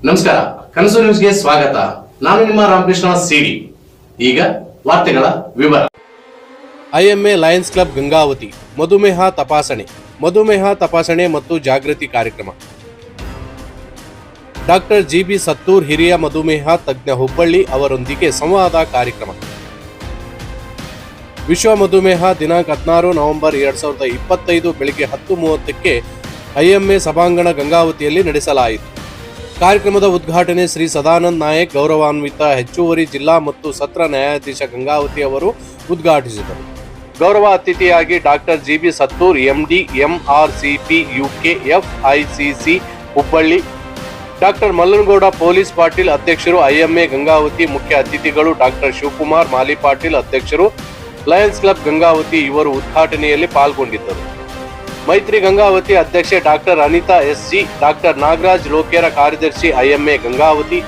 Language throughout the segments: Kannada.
ನಮಸ್ಕಾರ, ಕನಸು ನ್ಯೂಸ್ಗೆ ಸ್ವಾಗತ. ನಾನು ನಿಮ್ಮ ರಾಮಕೃಷ್ಣ ಸಿಡಿ. ಈಗ ವಾರ್ತೆಗಳ ವಿವರ. ಐಎಂಎ ಲಯನ್ಸ್ ಕ್ಲಬ್ ಗಂಗಾವತಿ ಮಧುಮೇಹ ತಪಾಸಣೆ ಮತ್ತು ಜಾಗೃತಿ ಕಾರ್ಯಕ್ರಮ. ಡಾಕ್ಟರ್ ಜಿಬಿ ಸತ್ತೂರ್ ಹಿರಿಯ ಮಧುಮೇಹ ತಜ್ಞ ಹುಬ್ಬಳ್ಳಿ ಅವರೊಂದಿಗೆ ಸಂವಾದ ಕಾರ್ಯಕ್ರಮ. ವಿಶ್ವ ಮಧುಮೇಹ ದಿನಾಂಕ 16 ನವೆಂಬರ್ 2025 ಬೆಳಗ್ಗೆ 10:30ಕ್ಕೆ ಐಎಂಎ ಸಭಾಂಗಣ ಗಂಗಾವತಿಯಲ್ಲಿ ನಡೆಸಲಾಯಿತು. ಕಾರ್ಯಕ್ರಮದ ಉದ್ಘಾಟನೆ ಶ್ರೀ ಸದಾನಂದ ನಾಯಕ್, ಗೌರವಾನ್ವಿತ ಹೆಚ್ಚುವರಿ ಜಿಲ್ಲಾ ಮತ್ತು ಸತ್ರ ನ್ಯಾಯಾಧೀಶ ಗಂಗಾವತಿ ಅವರು ಉದ್ಘಾಟಿಸಿದರು. ಗೌರವ ಅತಿಥಿಯಾಗಿ doctor GB Sattur, MD, MRCP UK FICC Hubballi, doctor Mallanagouda police Patil ಅಧ್ಯಕ್ಷರು, ಐಎಂಎ ಗಂಗಾವತಿ ಮುಖ್ಯ ಅತಿಥಿಗಳು ಡಾಕ್ಟರ್ ಶಿವಕುಮಾರ್ ಮಾಲಿ ಪಾಟೀಲ್ ಅಧ್ಯಕ್ಷರು, ಲಯನ್ಸ್ ಕ್ಲಬ್ ಗಂಗಾವತಿ ಇವರು ಉದ್ಘಾಟನೆಯಲ್ಲಿ ಪಾಲ್ಗೊಂಡಿದ್ದರು. ಮೈತ್ರಿ ಗಂಗಾವತಿ ಅಧ್ಯಕ್ಷೆ doctor Anita SG, doctor Nagaraj Lokera ಕಾರ್ಯದರ್ಶಿ ಐಎಂಎ ಗಂಗಾವತಿ,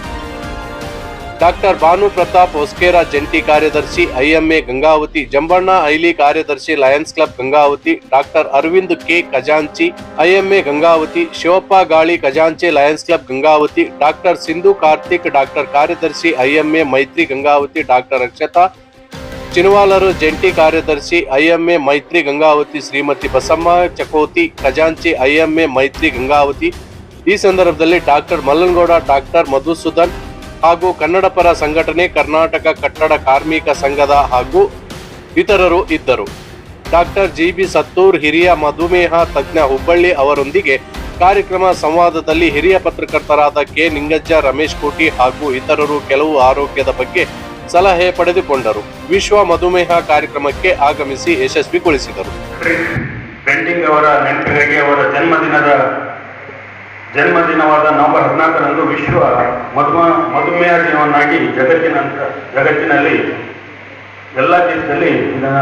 ಡಾಕ್ಟರ್ ಭಾನು ಪ್ರತಾಪ್ ಹೊಸ್ಕೇರ ಜಂಟಿ ಕಾರ್ಯದರ್ಶಿ ಐಎಂಎ ಗಂಗಾವತಿ, ಜಂಬಣ್ಣ ಐಲಿ ಕಾರ್ಯದರ್ಶಿ Lions Club Gangavati, doctor Arvind K ಖಜಾಂಚಿ ಐಎಂಎ ಗಂಗಾವತಿ, ಶಿವಪ್ಪ ಗಾಳಿ ಖಜಾಂಚಿ Lions Club Gangavati, doctor Sindhu Karthik doctor ಕಾರ್ಯದರ್ಶಿ ಐಎಂಎ ಮೈತ್ರಿ ಗಂಗಾವತಿ, ಡಾಕ್ಟರ್ ಅಕ್ಷತಾ ಚಿನವಾಲರು ಜಂಟಿ ಕಾರ್ಯದರ್ಶಿ ಐಎಂಎ ಮೈತ್ರಿ ಗಂಗಾವತಿ, ಶ್ರೀಮತಿ ಬಸಮ್ಮ ಚಕೋತಿ ಖಜಾಂಚಿ ಐಎಂಎ ಮೈತ್ರಿ ಗಂಗಾವತಿ. ಈ ಸಂದರ್ಭದಲ್ಲಿ ಡಾಕ್ಟರ್ ಮಲ್ಲನಗೌಡ, ಡಾಕ್ಟರ್ ಮಧುಸೂದನ್ ಹಾಗೂ ಕನ್ನಡಪರ ಸಂಘಟನೆ, ಕರ್ನಾಟಕ ಕಟ್ಟಡ ಕಾರ್ಮಿಕ ಸಂಘದ ಹಾಗೂ ಇತರರು ಇದ್ದರು. ಡಾಕ್ಟರ್ ಜಿಬಿ ಸತ್ತೂರ್ ಹಿರಿಯ ಮಧುಮೇಹ ತಜ್ಞ ಹುಬ್ಬಳ್ಳಿ ಅವರೊಂದಿಗೆ ಕಾರ್ಯಕ್ರಮ ಸಂವಾದದಲ್ಲಿ ಹಿರಿಯ ಪತ್ರಕರ್ತರಾದ ಕೆ ನಿಂಗಜ್ಜ, ರಮೇಶ್ ಕೋಟಿ ಹಾಗೂ ಇತರರು ಕೆಲವು ಆರೋಗ್ಯದ ಬಗ್ಗೆ ಸಲಹೆ ಪಡೆದುಕೊಂಡರು. ವಿಶ್ವ ಮಧುಮೇಹ ಕಾರ್ಯಕ್ರಮಕ್ಕೆ ಆಗಮಿಸಿ ಯಶಸ್ವಿಗೊಳಿಸಿದರು. ಪೆಂಡಿಂಗ್ ಅವರ ನೆನಪಿಗಾಗಿ ಅವರ ಜನ್ಮದಿನವಾದ ನವೆಂಬರ್ 14ರಂದು ವಿಶ್ವ ಮಧುಮೇಹ ದಿನವನ್ನಾಗಿ ಜಗತ್ತಿನಲ್ಲಿ ಎಲ್ಲ ದೇಶದಲ್ಲಿ ಇದನ್ನು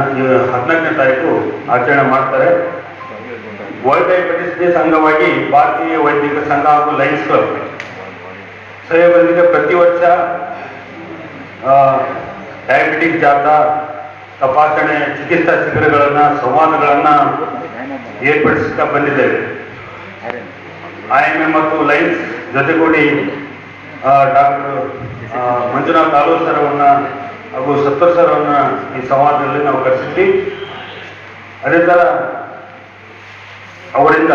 14ನೇ ತಾರೀಕು ಆಚರಣೆ ಮಾಡ್ತಾರೆ. ವರ್ಲ್ಡ್ ಡಯಾಬಿಟಿಸ್ ಡೇ ಅಂಗವಾಗಿ ಭಾರತೀಯ ವೈದ್ಯಕೀಯ ಸಂಘ ಹಾಗೂ ಲಯನ್ಸ್ ಕ್ಲಬ್ ಸಹಯೋಗದೊಂದಿಗೆ ಪ್ರತಿ ವರ್ಷ ಡಯಾಬಿಟಿಕ್ ಜಾಥಾ, ತಪಾಸಣೆ, ಚಿಕಿತ್ಸಾ ಶಿಬಿರಗಳನ್ನು, ಸಂವಾದಗಳನ್ನು ಏರ್ಪಡಿಸುತ್ತಾ ಬಂದಿದ್ದೇವೆ. ಐಎಂಎ ಮತ್ತು ಲಯನ್ಸ್ ಜೊತೆಗೂಡಿ ಡಾಕ್ಟರ್ ಮಂಜುನಾಥ್ ಆಲೂರ್ ಸರ್ ಅವರನ್ನ ಹಾಗೂ ಸತ್ತೂರ್ ಸರ್ ಅವರನ್ನ ಈ ಸಂವಾದದಲ್ಲಿ ನಾವು ಕರೆಸಿದ್ವಿ. ಅದೇ ಥರ ಅವರಿಂದ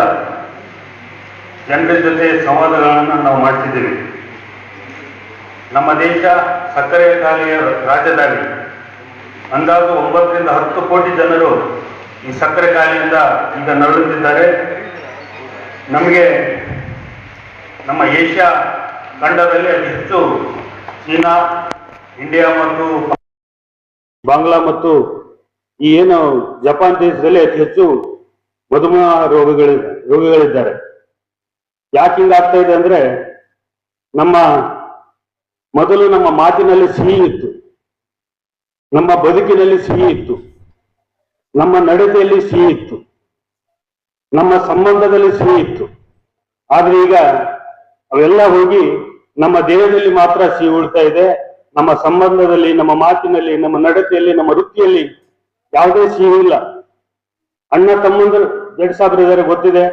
ಜನರ ಜೊತೆ ಸಂವಾದಗಳನ್ನು ನಾವು ಮಾಡಿಸಿದ್ದೀವಿ. ನಮ್ಮ ದೇಶ ಸಕ್ಕರೆ ಕಾಯಿಲೆಯ ರಾಜಧಾನಿ. ಅಂದಾಜು 9 ರಿಂದ 10 ಕೋಟಿ ಜನರು ಈ ಸಕ್ಕರೆ ಕಾಯಿಲೆಯಿಂದ ಈಗ ನರಳುತ್ತಿದ್ದಾರೆ. ನಮಗೆ ನಮ್ಮ ಏಷ್ಯಾ ಖಂಡದಲ್ಲಿ ಅತಿ ಹೆಚ್ಚು ಚೀನಾ, ಇಂಡಿಯಾ ಮತ್ತು ಬಾಂಗ್ಲಾ ಮತ್ತು ಈ ಏನು ಜಪಾನ್ ದೇಶದಲ್ಲಿ ಅತಿ ಹೆಚ್ಚು ಮಧುಮೇಹ ರೋಗಿಗಳಿದ್ದಾರೆ. ಯಾಕೆ ಹಿಂಗಾಗ್ತಾ ಇದೆ ಅಂದ್ರೆ, ಮೊದಲು ನಮ್ಮ ಮಾತಿನಲ್ಲಿ ಸಿಹಿ ಇತ್ತು, ನಮ್ಮ ಬದುಕಿನಲ್ಲಿ ಸಿಹಿ ಇತ್ತು, ನಮ್ಮ ನಡತೆಯಲ್ಲಿ ಸಿಹಿ ಇತ್ತು, ನಮ್ಮ ಸಂಬಂಧದಲ್ಲಿ ಸಿಹಿ ಇತ್ತು. ಆದ್ರೆ ಈಗ ಅವೆಲ್ಲ ಹೋಗಿ ನಮ್ಮ ದೇಹದಲ್ಲಿ ಮಾತ್ರ ಸಿಹಿ ಉಳ್ತಾ ಇದೆ. ನಮ್ಮ ಸಂಬಂಧದಲ್ಲಿ, ನಮ್ಮ ಮಾತಿನಲ್ಲಿ, ನಮ್ಮ ನಡತೆಯಲ್ಲಿ, ನಮ್ಮ ವೃತ್ತಿಯಲ್ಲಿ ಯಾವುದೇ ಸಿಹಿ ಇಲ್ಲ. ಅಣ್ಣ ತಮ್ಮಂದರು ಜಡ್ಸಾಬ್ರಿದ್ದಾರೆ ಗೊತ್ತಿದೆ.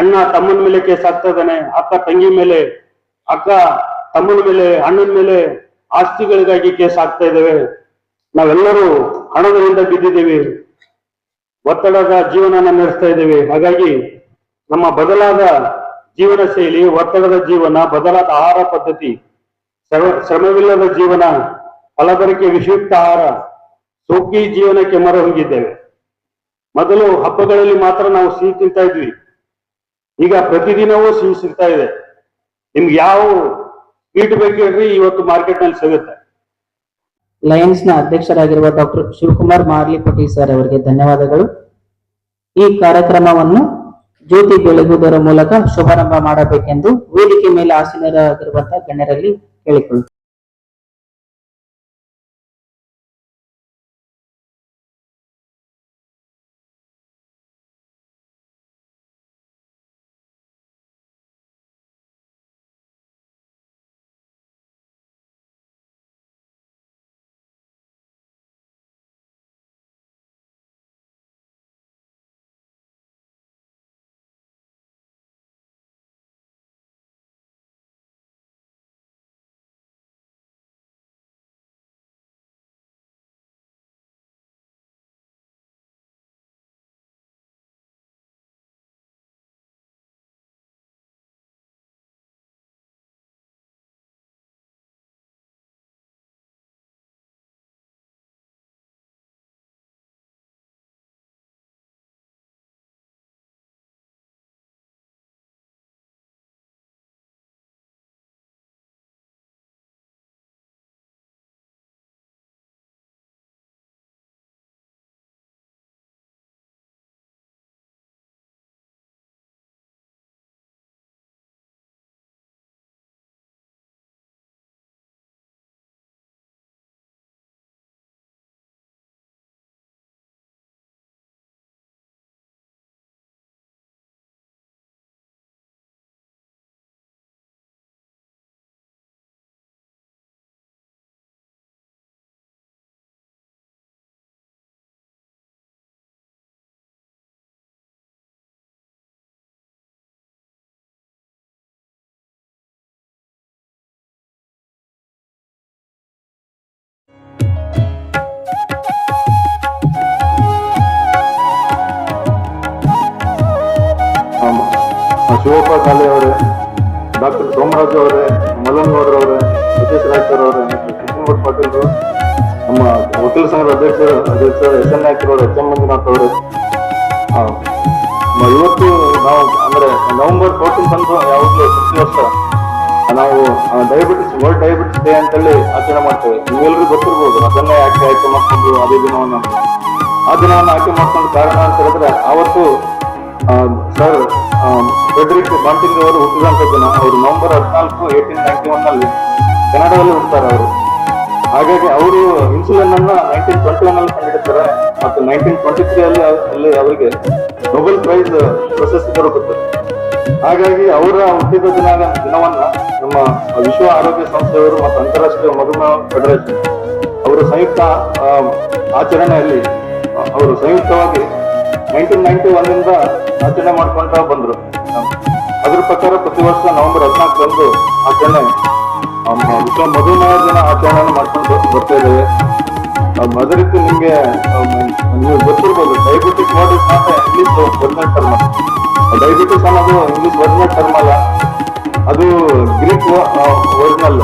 ಅಣ್ಣ ತಮ್ಮನ ಮೇಲೆ ಕೇಸ್ ಆಗ್ತಾ ಇದ್ದಾನೆ, ಅಕ್ಕ ತಂಗಿ ಮೇಲೆ, ಅಕ್ಕ ತಮ್ಮನ ಮೇಲೆ, ಅಣ್ಣನ ಮೇಲೆ ಆಸ್ತಿಗಳಿಗಾಗಿ ಕೇಸ್ ಆಗ್ತಾ ಇದ್ದೇವೆ. ನಾವೆಲ್ಲರೂ ಹಣದಿಂದ ಬಿದ್ದಿದ್ದೇವೆ, ಒತ್ತಡದ ಜೀವನ ನಡೆಸ್ತಾ ಇದ್ದೇವೆ. ಹಾಗಾಗಿ ನಮ್ಮ ಬದಲಾದ ಜೀವನ ಶೈಲಿ, ಒತ್ತಡದ ಜೀವನ, ಬದಲಾದ ಆಹಾರ ಪದ್ಧತಿ, ಶ್ರಮವಿಲ್ಲದ ಜೀವನ, ಫಲಬರಿಕೆ ವಿಷಯುಕ್ತ ಆಹಾರ, ಸೋಕಿ ಜೀವನಕ್ಕೆ ಮೊರೆ ಹೋಗಿದ್ದೇವೆ. ಮೊದಲು ಹಬ್ಬಗಳಲ್ಲಿ ಮಾತ್ರ ನಾವು ಸಿಹಿ ತಿಂತಾ ಇದ್ವಿ, ಈಗ ಪ್ರತಿದಿನವೂ ಸಿಹಿ ಸಿಗ್ತಾ ಇದೆ. ನಿಮ್ಗೆ ಯಾವ ಸ್ವೀಟ್ ಬೇಕು ಹೇಳ್ರಿ, ಇವತ್ತು ಮಾರ್ಕೆಟ್ ನಲ್ಲಿ ಸಿಗುತ್ತೆ. ಲಯನ್ಸ್ ನ ಅಧ್ಯಕ್ಷರಾಗಿರುವ ಡಾಕ್ಟರ್ ಶಿವಕುಮಾರ್ ಮಾರ್ಲಿ ಪಾಟೀಲ್ ಸರ್ ಅವರಿಗೆ ಧನ್ಯವಾದಗಳು. ಈ ಕಾರ್ಯಕ್ರಮವನ್ನು ಜ್ಯೋತಿ ಬೆಳಗುವುದರ ಮೂಲಕ ಶುಭಾರಂಭ ಮಾಡಬೇಕೆಂದು ವೇದಿಕೆ ಮೇಲೆ ಆಸೀನರಾಗಿರುವಂತಹ ಗಣ್ಯರಲ್ಲಿ ಕೇಳಿಕೊಳ್ಳುತ್ತೇನೆ. ಶಿವಪ್ಪ ಕಾಲೆ ಅವರೇ, ಡಾಕ್ಟರ್ ಸೋಮರಾಜ್ ಅವರೇ, ಮಲ್ಲನ್ ಗೌಡ್ರವರೇ, ಸತೀಶ್ ರಾಯ್ಕರ್ ಅವರೇ, ಕೃಷ್ಣಗೌಡ ಪಾಟೀಲ್, ನಮ್ಮ ವಕೀಲ ಸಂಘದ ಅಧ್ಯಕ್ಷ ಎಸ್ ಎನ್ ನಾಯ್ಕರವರು, ಎಚ್ ಎಂ ಮಂಜುನಾಥ್ ಅವರೇ. ಇವತ್ತು ನಾವು ಅಂದ್ರೆ ನವೆಂಬರ್ 14 ಅಂದು ಯಾವಾಗಲೂ ಪ್ರತಿ ವರ್ಷ ನಾವು ಡಯಾಬಿಟಿಸ್ ವರ್ಲ್ಡ್ ಡಯಾಬಿಟಿಸ್ ಡೇ ಅಂತೇಳಿ ಆಚರಣೆ ಮಾಡ್ತೇವೆ. ನಿಮ್ಗೆಲ್ರಿಗೂ ಗೊತ್ತಿರ್ಬೋದು ಅದನ್ನೇ ಆಯ್ಕೆ ಮಾಡ್ಕೊಂಡು ಅದೇ ದಿನವನ್ನು ಆಯ್ಕೆ ಮಾಡ್ಕೊಂಡು ಕಾರಣ ಅಂತ ಹೇಳಿದ್ರೆ ಅವತ್ತು ಸರ್ ಫ್ರೆಡ್ರಿಕ್ ಬಾಂಟಿಂಗ್ ಅವರು ಹುಟ್ಟಿದಂತ ದಿನ. ಅವರು ನವೆಂಬರ್ 14, 1891 ಕೆನಡಾದಲ್ಲಿ ಹುಡ್ತಾರೆ ಅವರು. ಹಾಗಾಗಿ ಅವರು ಇನ್ಸುಲಿನ್ ಅನ್ನ 1921 ಕಂಡುಹಿಡಿತಾರೆ ಮತ್ತು 1923 ಅಲ್ಲಿ ಅವರಿಗೆ ನೊಬೆಲ್ ಪ್ರೈಸ್ ಪ್ರಶಸ್ತಿ ದೊರಕುತ್ತೆ. ಹಾಗಾಗಿ ಅವರ ಹುಟ್ಟಿದ ದಿನವನ್ನ ನಮ್ಮ ವಿಶ್ವ ಆರೋಗ್ಯ ಸಂಸ್ಥೆಯವರು ಮತ್ತು ಅಂತಾರಾಷ್ಟ್ರೀಯ ಮಧುಮೇಹ ಫೆಡರೇಷನ್ ಅವರ ಸಂಯುಕ್ತ ಆಚರಣೆಯಲ್ಲಿ ಅವರು ಸಂಯುಕ್ತವಾಗಿ 1991 ಆಚರಣೆ ಮಾಡ್ಕೊಂತ ಬಂದ್ರು. ಅದ್ರ ಪ್ರಕಾರ ಪ್ರತಿ ವರ್ಷ ನವೆಂಬರ್ 14 ಆಚರಣೆ ವಿಶ್ವ ಮಧುಮೇಹ ದಿನ ಆಚರಣೆ ಮಾಡ್ಕೊಂಡು ಬರ್ತಾ ಇದ್ದೇವೆ. ಅದೇ ರೀತಿ ನಿಮ್ಗೆ ನೀವು ಗೊತ್ತಿರ್ಬೋದು diabetes word is not English original term. Diabetes ಅನ್ನೋದು ಇಂಗ್ಲಿಷ್ ಒರಿಜಿನಲ್ ಟರ್ಮ್ ಅಲ್ಲ, ಅದು Greek original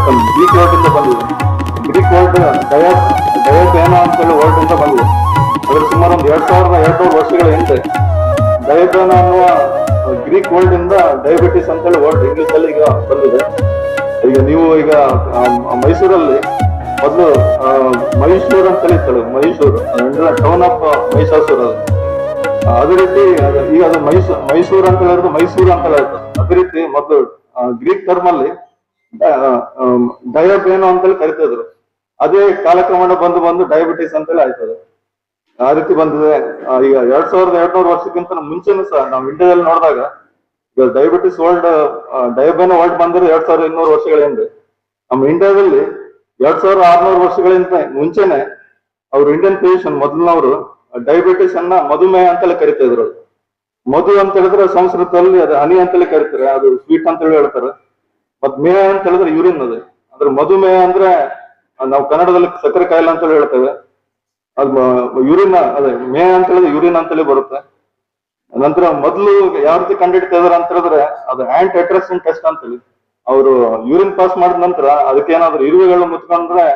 term. Greek word ಇಂದ ಬಂದಿದೆ. ಗ್ರೀಕ್ ವರ್ಡ್ ಡಯಾಬೇನೋ ಅಂತೇಳಿ ವರ್ಡ್ ಇಂದ ಬಂದಿದೆ. ಅದ್ರ ಸುಮಾರು ಒಂದು 2200 ವರ್ಷಗಳ ಹಿಂದೆ ಡಯಾಬೇನೋ ಅನ್ನುವ ಗ್ರೀಕ್ ವರ್ಡ್ ಇಂದ ಡಯಾಬಿಟಿಸ್ ಅಂತೇಳಿ ವರ್ಡ್ ಇಂಗ್ಲಿಷ್ ಅಲ್ಲಿ ಈಗ ಬಂದಿದೆ. ಈಗ ನೀವು ಈಗ ಮೈಸೂರಲ್ಲಿ ಮೊದಲು ಮೈಸೂರು ಅಂತ ಕರೀತಾರೆ. Mysuru town of Mahishasura. ಅದೇ ರೀತಿ ಈಗ ಅದು ಮೈಸೂರು ಅಂತ ಹೇಳಿದ್ರೆ ಮೈಸೂರು ಅಂತ ಹೇಳ್ತಾರೆ. ಅದೇ ರೀತಿ ಮೊದಲು ಗ್ರೀಕ್ ಟರ್ಮ್ ಅಲ್ಲಿ ಡಯಾಬೇನೋ ಅಂತೇಳಿ ಕರಿತಿದ್ರು. ಅದೇ ಕಾಲಕ್ರಮೇಣ ಬಂದು ಡಯಾಬಿಟಿಸ್ ಅಂತೇಳಿ ಆಯ್ತದೆ. ಆ ರೀತಿ ಬಂದಿದೆ. ಈಗ 2200 ವರ್ಷಕ್ಕಿಂತ ಮುಂಚೆನೂ ಸಹ ನಾವು ಇಂಡಿಯಾದಲ್ಲಿ ನೋಡಿದಾಗ ಈಗ ಡಯಾಬಿಟಿಸ್ ವರ್ಲ್ಡ್ ಡಯಾಬೇನೋ ವರ್ಲ್ಡ್ ಬಂದಿರೋ 2200 ವರ್ಷಗಳ ಹಿಂದೆ. ನಮ್ಮ ಇಂಡಿಯಾದಲ್ಲಿ 2600 ವರ್ಷಗಳಿಂದ ಮುಂಚೆನೆ ಅವರು ಇಂಡಿಯನ್ ಫಿಸಿಷಿಯನ್ ಮೊದಲಿನವರು ಡಯಾಬಿಟಿಸ್ ಅನ್ನ ಮಧುಮೇಹ ಅಂತೇಳಿ ಕರಿತಾ ಇದ್ರು. ಮಧು ಅಂತ ಹೇಳಿದ್ರೆ ಸಂಸ್ಕೃತದಲ್ಲಿ ಅದು ಹನಿ ಅಂತೇಳಿ ಕರಿತಾರೆ, ಅದು ಸ್ವೀಟ್ ಅಂತೇಳಿ ಹೇಳ್ತಾರೆ. ಮತ್ ಮೇಹ ಅಂತ ಹೇಳಿದ್ರೆ ಯೂರಿನ್. ಅದು ಅಂದ್ರೆ ಮಧುಮೇಹ ಅಂದ್ರೆ ನಾವು ಕನ್ನಡದಲ್ಲಿ ಸಕ್ಕರೆ ಕಾಯಿಲೆ ಅಂತೇಳಿ ಹೇಳ್ತೇವೆ. ಅದು ಯೂರಿನ್, ಅದೇ ಮೇಹ ಅಂತ ಹೇಳಿದ್ರೆ ಯೂರಿನ್ ಅಂತೇಳಿ ಬರುತ್ತೆ. ನಂತರ ಮೊದಲು ಯಾವ ರೀತಿ ಕಂಡುಹಿಡ್ತಾ ಇದಾರೆ ಅಂತ ಹೇಳಿದ್ರೆ ಅದು ಆಂಟಿ ಅಟ್ರಾಕ್ಷನ್ ಟೆಸ್ಟ್ ಅಂತೇಳಿ. ಅವರು ಯೂರಿನ್ ಪಾಸ್ ಮಾಡಿದ ನಂತರ ಅದಕ್ಕೆ ಏನಾದ್ರು ಇರುವೆಗಳು ಮುತ್ಕೊಂಡ್ರೆ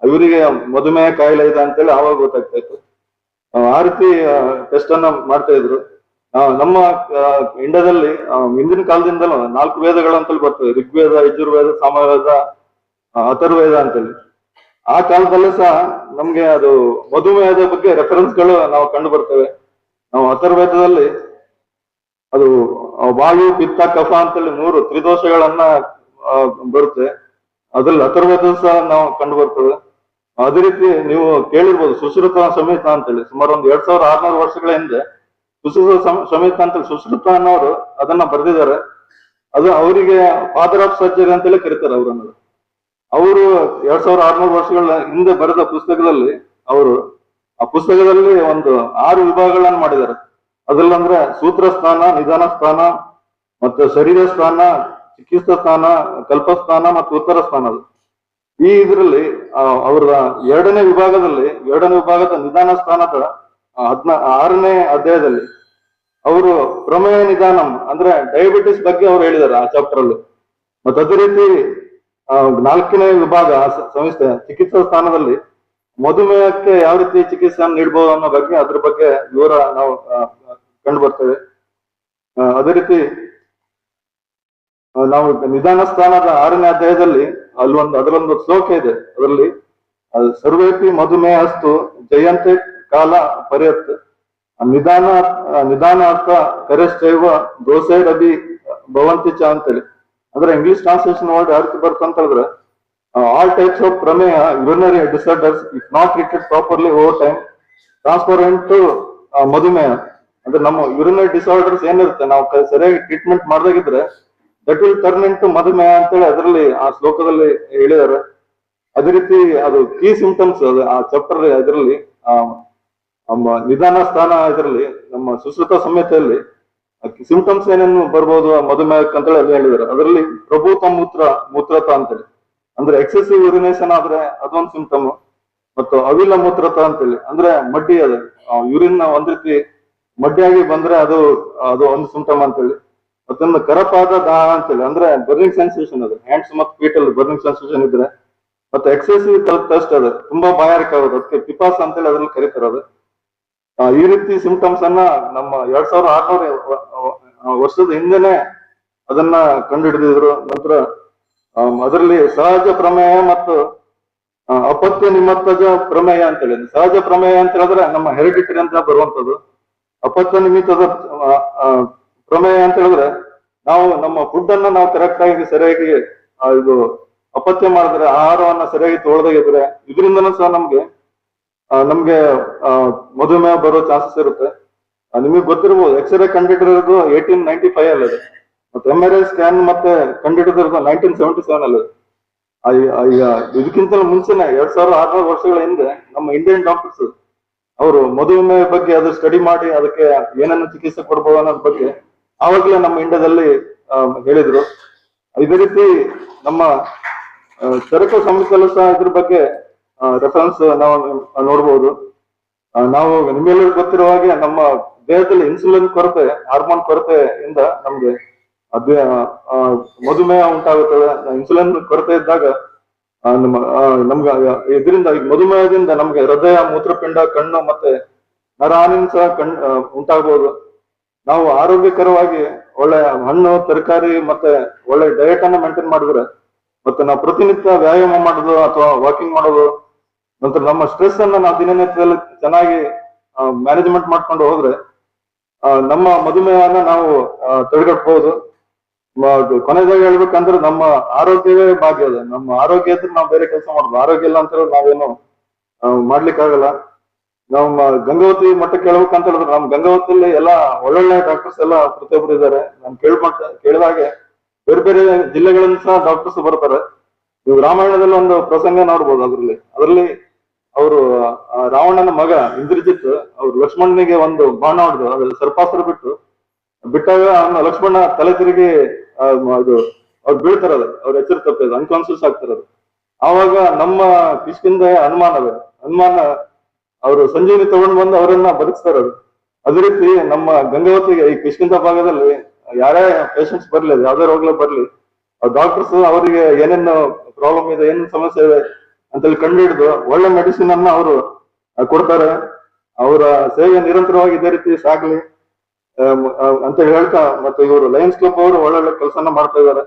ಇವರಿಗೆ ಮಧುಮೇಹ ಕಾಯಿಲೆ ಇದೆ ಅಂತೇಳಿ ಆವಾಗ ಗೊತ್ತಾಗ್ತಾ ಇತ್ತು. ಆ ರೀತಿ ಟೆಸ್ಟ್ ಅನ್ನ ಮಾಡ್ತಾ ಇದ್ರು. ನಮ್ಮ ಇಂಡಿಯಾದಲ್ಲಿ ಹಿಂದಿನ ಕಾಲದಿಂದಲೂ 4 ವೇದಗಳು ಅಂತೇಳಿ ಬರ್ತವೆ. ಋಗ್ವೇದ, ಯಜುರ್ವೇದ, ಸಾಮವೇದ, ಅಥರ್ವೇದ ಅಂತೇಳಿ. ಆ ಕಾಲದಲ್ಲೂ ಸಹ ನಮ್ಗೆ ಅದು ಮಧುಮೇಹದ ಬಗ್ಗೆ ರೆಫರೆನ್ಸ್ಗಳು ನಾವು ಕಂಡು ಬರ್ತೇವೆ. ನಾವು ಅಥರ್ವೇದದಲ್ಲಿ ಅದು ವಾಯು, ಪಿತ್ತ, ಕಫ ಅಂತೇಳಿ 3 ತ್ರಿದೋಷಗಳನ್ನ ಬರುತ್ತೆ. ಅದ್ರಲ್ಲಿ ಅಥರ್ವೇದ ಸಹ ನಾವು ಕಂಡು ಬರ್ತೇವೆ. ಅದೇ ರೀತಿ ನೀವು ಕೇಳಿರ್ಬೋದು ಸುಶ್ರುತ ಸಮೇತ ಅಂತೇಳಿ. ಸುಮಾರು ಒಂದು 2600 ವರ್ಷಗಳ ಹಿಂದೆ ಸುಶ್ರುತ ಸಮೇತ ಅಂತೇಳಿ ಸುಶ್ರುತ ಅನ್ನೋರು ಅದನ್ನ ಬರೆದಿದ್ದಾರೆ. ಅದು ಅವರಿಗೆ ಫಾದರ್ ಆಫ್ ಸರ್ಜರಿ ಅಂತೇಳಿ ಕರೀತಾರೆ ಅವರನ್ನು. ಅವರು 2600 ವರ್ಷಗಳ ಹಿಂದೆ ಬರೆದ ಪುಸ್ತಕದಲ್ಲಿ ಅವರು ಆ ಪುಸ್ತಕದಲ್ಲಿ ಒಂದು 6 ವಿಭಾಗಗಳನ್ನು ಮಾಡಿದ್ದಾರೆ. ಅದ್ರಲ್ಲಂದ್ರೆ ಸೂತ್ರ ಸ್ಥಾನ, ನಿಧಾನ ಸ್ಥಾನ, ಮತ್ತು ಶರೀರ ಸ್ಥಾನ, ಚಿಕಿತ್ಸಾ ಸ್ಥಾನ, ಕಲ್ಪಸ್ಥಾನ ಮತ್ತು ಉತ್ತರ ಸ್ಥಾನ. ಈ ಇದರಲ್ಲಿ ಅವರ 2ನೇ ವಿಭಾಗದ ನಿಧಾನ ಸ್ಥಾನದ 6ನೇ ಅಧ್ಯಾಯದಲ್ಲಿ ಅವರು ಪ್ರಮೇಯ ನಿಧಾನಂ ಅಂದ್ರೆ ಡಯಾಬಿಟಿಸ್ ಬಗ್ಗೆ ಅವ್ರು ಹೇಳಿದ್ದಾರೆ ಆ ಚಾಪ್ಟರ್ ಅಲ್ಲಿ. ಮತ್ತೆ ಅದೇ ರೀತಿ 4ನೇ ವಿಭಾಗ ಸಂಸ್ಥೆ ಚಿಕಿತ್ಸಾ ಸ್ಥಾನದಲ್ಲಿ ಮಧುಮೇಹಕ್ಕೆ ಯಾವ ರೀತಿ ಚಿಕಿತ್ಸೆಯನ್ನು ನೀಡಬಹುದು ಅನ್ನೋ ಬಗ್ಗೆ ಅದ್ರ ಬಗ್ಗೆ ವಿವರ ನಾವು ಕಂಡು ಬರ್ತೇವೆ. ಅದೇ ರೀತಿ ನಾವು ನಿಧಾನ ಸ್ಥಾನದ 6ನೇ ಅಧ್ಯಾಯದಲ್ಲಿ ಅದರಲ್ಲೊಂದು ಶ್ಲೋಕ ಇದೆ. ಅದರಲ್ಲಿ ಸರ್ವೇಪಿ ಮಧುಮೇಹಸ್ತು ಜಯಂತೆ ಕಾಲ ಪರ್ಯತ್ ನಿಧಾನ ಅರ್ಥ ಕರೆಶ್ಚೈವ ದೋಸೈರಬಿ ಭವಂತಿ ಚ ಅಂತೇಳಿ. ಅಂದ್ರೆ ಇಂಗ್ಲಿಷ್ ಟ್ರಾನ್ಸ್ಲೇಷನ್ ವರ್ಡ್ ಯಾವ ರೀತಿ ಬರುತ್ತೆ ಅಂತ ಹೇಳಿದ್ರೆ ಆಲ್ ಟೈಪ್ಸ್ ಆಫ್ ಪ್ರಮೇಹ urinary disorders if not treated properly over time transparent to ಮಧುಮೇಹ. ಅಂದ್ರೆ ನಮ್ಮ ಯುರಿನರಿ ಡಿಸಾರ್ಡರ್ಸ್ ಏನಿರುತ್ತೆ ನಾವು ಸರಿಯಾಗಿ ಟ್ರೀಟ್ಮೆಂಟ್ ಮಾಡದಾಗಿದ್ರೆ that will turn into ಮಧುಮೇಹ ಅಂತೇಳಿ ಅದರಲ್ಲಿ ಆ ಶ್ಲೋಕದಲ್ಲಿ ಹೇಳಿದ್ದಾರೆ. ಅದೇ ರೀತಿ ಅದು ಕೀ ಸಿಂಪ್ಟಮ್ಸ್ ಅದು ಆ ಚಾಪ್ಟರ್ ಇದರಲ್ಲಿ ನಿಧಾನ ಸ್ಥಾನ ಇದರಲ್ಲಿ ನಮ್ಮ ಸುಶ್ರುತ ಸಂಹಿತೆಯಲ್ಲಿ ಸಿಂಪ್ಟಮ್ಸ್ ಏನೇನು ಬರ್ಬೋದು ಮಧುಮೇಹಕ್ಕೆ ಅಂತೇಳಿ ಅಲ್ಲಿ ಹೇಳಿದ್ದಾರೆ. ಅದರಲ್ಲಿ ಪ್ರಭೂತ ಮೂತ್ರತ ಅಂತೇಳಿ ಅಂದ್ರೆ ಎಕ್ಸೆಸಿವ್ ಯೂರಿನೇಷನ್ ಆದ್ರೆ ಅದೊಂದು ಸಿಂಪ್ಟಮ್. ಮತ್ತು ಅವಿಲ ಮೂತ್ರತ ಅಂತೇಳಿ ಅಂದ್ರೆ ಮಡ್ಡಿ, ಅದು ಯೂರಿನ್ ಒಂದ್ ರೀತಿ ಮಡ್ಡಿಯಾಗಿ ಬಂದ್ರೆ ಅದು ಒಂದು ಸಿಂಪ್ಟಮ್ ಅಂತೇಳಿ. ಮತ್ತೊಂದು ಕರಪಾದ ದಾಹ ಅಂತೇಳಿ ಅಂದ್ರೆ ಬರ್ನಿಂಗ್ ಸೆನ್ಸೇಷನ್ ಅದು ಹ್ಯಾಂಡ್ಸ್ ಮತ್ತು ಫೀಟ್ ಅಲ್ಲಿ ಬರ್ನಿಂಗ್ ಸೆನ್ಸೇಷನ್ ಇದ್ರೆ ಮತ್ತೆ ಎಕ್ಸೆಸಿವ್ ಥರ್ಸ್ಟ್ ಅದು ತುಂಬಾ ಬಾಯಾರಿಕೆ ಆಗೋದು ಅದಕ್ಕೆ ಪಿಪಾಸ ಅಂತೇಳಿ ಅದ್ರಲ್ಲಿ ಕರೀತಾರೆ ಅದು. ಈ ರೀತಿ ಸಿಂಪ್ಟಮ್ಸ್ ಅನ್ನ ನಮ್ಮ 2600 ವರ್ಷದ ಹಿಂದೆನೆ ಅದನ್ನ ಕಂಡು ಹಿಡಿದಿದ್ರು. ನಂತರ ಅದರಲ್ಲಿ ಸಹಜ ಪ್ರಮೇಯ ಮತ್ತು ಅಪತ್ಯ ನಿಮಿತ್ತಜ ಪ್ರಮೇಯ ಅಂತ ಹೇಳಿ. ಸಹಜ ಪ್ರಮೇಯ ಅಂತ ಹೇಳಿದ್ರೆ ನಮ್ಮ ಹೆರಿಡಿಟರಿ ಅಂತ ಬರುವಂತದ್ದು. ಅಪತ್ಯ ನಿಮಿತ್ತದ ಪ್ರಮೇಯ ಅಂತ ಹೇಳಿದ್ರೆ ನಾವು ನಮ್ಮ ಫುಡ್ ಅನ್ನ ನಾವು ಕರೆಕ್ಟ್ ಆಗಿ ಸರಿಯಾಗಿ ಇದು ಅಪತ್ಯ ಮಾಡಿದ್ರೆ, ಆಹಾರವನ್ನ ಸರಿಯಾಗಿ ತೊಳೆದಾಗಿದ್ರೆ ಇದರಿಂದನೂ ಸಹ ನಮ್ಗೆ ಮಧುಮೇಹ ಬರೋ ಚಾನ್ಸಸ್ ಇರುತ್ತೆ. ನಿಮಗೆ ಗೊತ್ತಿರ್ಬೋದು, ಎಕ್ಸ್ರೇ ಕಂಡಿಡಿರೋದು 1895 ಅಲ್ಲಿ ಅದು, ಮತ್ತೆ MRI ಸ್ಕ್ಯಾನ್ ಮತ್ತೆ ಕಂಡಿಡಿದಿರೋದು 1977 ಅಲ್ಲಿ. ಈಗ ಇದಕ್ಕಿಂತ ಮುಂಚೆನೆ 2600 ವರ್ಷಗಳ ಹಿಂದೆ ನಮ್ಮ ಇಂಡಿಯನ್ ಡಾಕ್ಟರ್ಸ್ ಅವರು ಮಧುಮೇಹ ಬಗ್ಗೆ ಅದು ಸ್ಟಡಿ ಮಾಡಿ ಅದಕ್ಕೆ ಏನನ್ನು ಚಿಕಿತ್ಸೆ ಕೊಡ್ಬೋದು ಅನ್ನೋದ್ರ ಬಗ್ಗೆ ಆವಾಗಲೇ ನಮ್ಮ ಇಂಡಿಯಾದಲ್ಲಿ ಹೇಳಿದ್ರು. ಇದೇ ರೀತಿ ನಮ್ಮ ಸರಕು ಸಂಸ್ಥೆಯಲ್ಲೂ ಸಹ ಇದ್ರ ಬಗ್ಗೆ ರೆಫರೆನ್ಸ್ ನಾವು ನೋಡ್ಬೋದು. ನಾವು ನಿಮ್ಮೆಲ್ಲರಿಗೂ ಗೊತ್ತಿರುವ ಹಾಗೆ ನಮ್ಮ ದೇಹದಲ್ಲಿ ಇನ್ಸುಲಿನ್ ಕೊರತೆ, ಹಾರ್ಮೋನ್ ಕೊರತೆಯಿಂದ ನಮ್ಗೆ ಮಧುಮೇಹ ಉಂಟಾಗುತ್ತದೆ. ಇನ್ಸುಲಿನ್ ಕೊರತೆ ಇದ್ದಾಗ ನಮ್ಗೆ ಇದರಿಂದ ಮಧುಮೇಹದಿಂದ ನಮ್ಗೆ ಹೃದಯ, ಮೂತ್ರಪಿಂಡ, ಕಣ್ಣು ಮತ್ತೆ ನರಹಾನಿ ಸಹ ಉಂಟಾಗಬಹುದು. ನಾವು ಆರೋಗ್ಯಕರವಾಗಿ ಒಳ್ಳೆ ಹಣ್ಣು, ತರಕಾರಿ ಮತ್ತೆ ಒಳ್ಳೆ ಡಯಟ್ ಅನ್ನ ಮೇಂಟೈನ್ ಮಾಡಿದ್ರೆ, ಮತ್ತೆ ನಾವು ಪ್ರತಿನಿತ್ಯ ವ್ಯಾಯಾಮ ಮಾಡೋದು ಅಥವಾ ವಾಕಿಂಗ್ ಮಾಡೋದು, ನಂತರ ನಮ್ಮ ಸ್ಟ್ರೆಸ್ ಅನ್ನ ನಾವು ದಿನನಿತ್ಯದಲ್ಲಿ ಚೆನ್ನಾಗಿ ಮ್ಯಾನೇಜ್ಮೆಂಟ್ ಮಾಡ್ಕೊಂಡು ಹೋದ್ರೆ ನಮ್ಮ ಮಧುಮೇಹನ ನಾವು ತಡೆಗಟ್ಟಬಹುದು. ಕೊನೆಯದಾಗಿ ಹೇಳ್ಬೇಕಂದ್ರೆ ನಮ್ಮ ಆರೋಗ್ಯವೇ ಭಾಗ್ಯ ಅದ. ನಮ್ಮ ಆರೋಗ್ಯ ಇದ್ರೆ ನಾವು ಬೇರೆ ಕೆಲಸ ಮಾಡ್ಬೋದು. ಆರೋಗ್ಯ ಇಲ್ಲ ಅಂತ ಹೇಳಿದ್ರೆ ನಾವೇನು ಮಾಡ್ಲಿಕ್ಕಾಗಲ್ಲ. ನಮ್ಮ ಗಂಗಾವತಿ ಮಟ್ಟಕ್ಕೆ ಹೇಳ್ಬೇಕಂತ ಹೇಳಿದ್ರೆ ನಮ್ಮ ಗಂಗಾವತಿಯಲ್ಲಿ ಎಲ್ಲ ಒಳ್ಳೊಳ್ಳೆ ಡಾಕ್ಟರ್ಸ್ ಎಲ್ಲ ಪ್ರತಿಯೊಬ್ಬರು ಇದ್ದಾರೆ. ನಾನು ಕೇಳಿದಾಗೆ ಬೇರೆ ಬೇರೆ ಜಿಲ್ಲೆಗಳಿಂದ ಸಹ ಡಾಕ್ಟರ್ಸ್ ಬರ್ತಾರೆ. ನೀವು ರಾಮಾಯಣದಲ್ಲಿ ಒಂದು ಪ್ರಸಂಗ ನೋಡ್ಬೋದು. ಅದರಲ್ಲಿ ಅವರು ರಾವಣನ ಮಗ ಇಂದ್ರಜಿತ್ ಅವ್ರು ಲಕ್ಷ್ಮಣನಿಗೆ ಒಂದು ಬಾಣ ಹೊಡೆದು ಅದ್ರಲ್ಲಿ ಸರ್ಪಾಸ್ತ್ರ ಬಿಟ್ಟಾಗ ಅವನ ಲಕ್ಷ್ಮಣ ತಲೆ ತಿರುಗಿ ಅದು ಅವ್ರು ಬೀಳ್ತಾರದು, ಅವ್ರ ಎಚ್ಚರ ತಪ್ಪಿದ ಅನ್ಕಾನ್ಸಿಯಸ್ ಆಗ್ತಿರೋದು. ಆವಾಗ ನಮ್ಮ ಕಿಷ್ಕಿಂದ ಹನುಮಾನ ಅವರು ಸಂಜೀವಿನಿ ತಗೊಂಡು ಬಂದು ಅವರನ್ನ ಬದುಕಿಸ್ತಾರದು. ಅದೇ ರೀತಿ ನಮ್ಮ ಗಂಗಾವತಿಗೆ ಈ ಕಿಷ್ಕಿಂಧ ಭಾಗದಲ್ಲಿ ಯಾರೇ ಪೇಷಂಟ್ಸ್ ಬರ್ಲಿ, ಯಾವ್ದೇ ರೋಗ ಬರ್ಲಿ, ಡಾಕ್ಟರ್ಸ್ ಅವರಿಗೆ ಏನೇನು ಪ್ರಾಬ್ಲಮ್ ಇದೆ, ಏನೇನು ಸಮಸ್ಯೆ ಇದೆ ಅಂತೇಳಿ ಕಂಡು ಹಿಡಿದು ಒಳ್ಳೆ ಮೆಡಿಸಿನ್ ಅನ್ನ ಅವರು ಕೊಡ್ತಾರೆ. ಅವರ ಸೇವೆ ನಿರಂತರವಾಗಿ ಇದೇ ರೀತಿ ಸಾಗ್ಲಿ ಅಂತ ಹೇಳ್ತಾ, ಮತ್ತೆ ಇವರು ಲಯನ್ಸ್ ಕ್ಲಬ್ ಅವರು ಒಳ್ಳೊಳ್ಳೆ ಕೆಲಸನ ಮಾಡ್ತಾ ಇದ್ದಾರೆ.